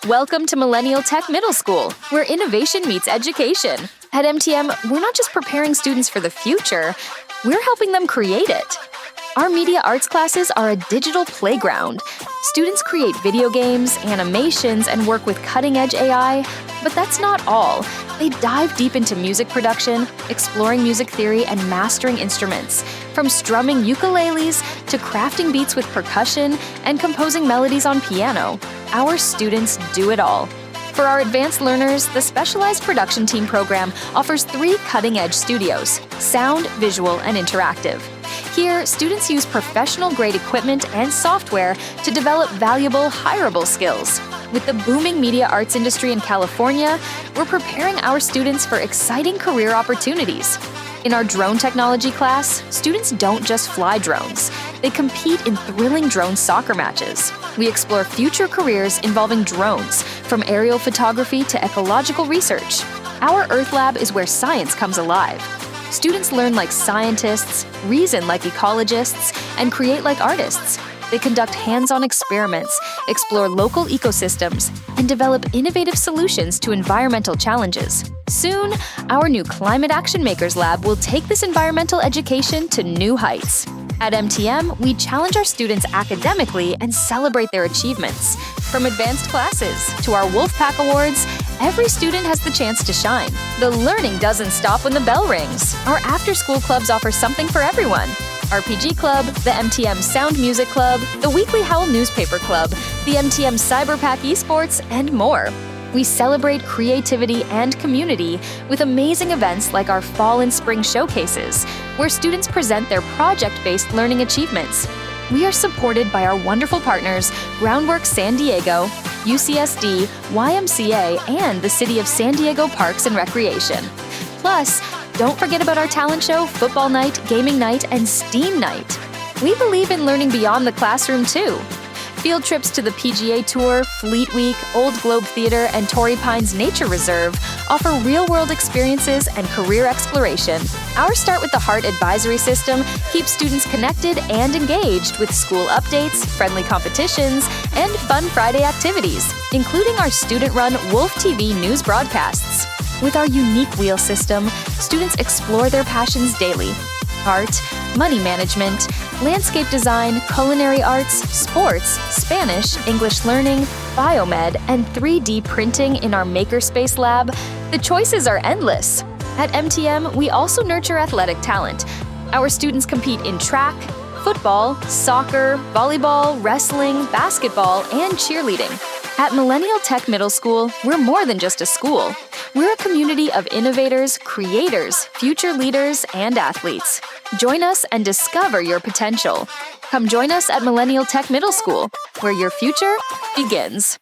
Welcome to Millennial Tech Middle School, where innovation meets education. At MTM, we're not just preparing students for the future, we're helping them create it. Our media arts classes are a digital playground. Students create video games, animations, and work with cutting-edge AI, but that's not all. They dive deep into music production, exploring music theory, and mastering instruments. From strumming ukuleles to crafting beats with percussion and composing melodies on piano, our students do it all. For our advanced learners, the Specialized Production Team program offers 3 cutting-edge studios: sound, visual, and interactive. Here, students use professional-grade equipment and software to develop valuable, hireable skills. With the booming media arts industry in California, we're preparing our students for exciting career opportunities. In our drone technology class, students don't just fly drones. They compete in thrilling drone soccer matches. We explore future careers involving drones, from aerial photography to ecological research. Our Earth Lab is where science comes alive. Students learn like scientists, reason like ecologists, and create like artists. They conduct hands-on experiments, explore local ecosystems, and develop innovative solutions to environmental challenges. Soon, our new Climate Action Makers Lab will take this environmental education to new heights. At MTM, we challenge our students academically and celebrate their achievements. From advanced classes to our Wolfpack Awards, every student has the chance to shine. The learning doesn't stop when the bell rings. Our after-school clubs offer something for everyone. RPG Club, the MTM Sound Music Club, the Weekly Howl Newspaper Club, the MTM Cyberpack Esports, and more. We celebrate creativity and community with amazing events like our Fall and Spring Showcases, where students present their project-based learning achievements. We are supported by our wonderful partners, Groundwork San Diego, UCSD, YMCA, and the City of San Diego Parks and Recreation. Plus, don't forget about our talent show, football night, gaming night, and STEAM night. We believe in learning beyond the classroom, too. Field trips to the PGA Tour, Fleet Week, Old Globe Theater, and Torrey Pines Nature Reserve offer real-world experiences and career exploration. Our Start with the Heart advisory system keeps students connected and engaged with school updates, friendly competitions, and fun Friday activities, including our student-run Wolf TV news broadcasts. With our unique wheel system, students explore their passions daily: art, money management, landscape design, culinary arts, sports, Spanish, English learning, biomed, and 3D printing in our Makerspace Lab. The choices are endless. At MTM, we also nurture athletic talent. Our students compete in track, football, soccer, volleyball, wrestling, basketball, and cheerleading. At Millennial Tech Middle School, we're more than just a school. We're a community of innovators, creators, future leaders, and athletes. Join us and discover your potential. Come join us at Millennial Tech Middle School, where your future begins.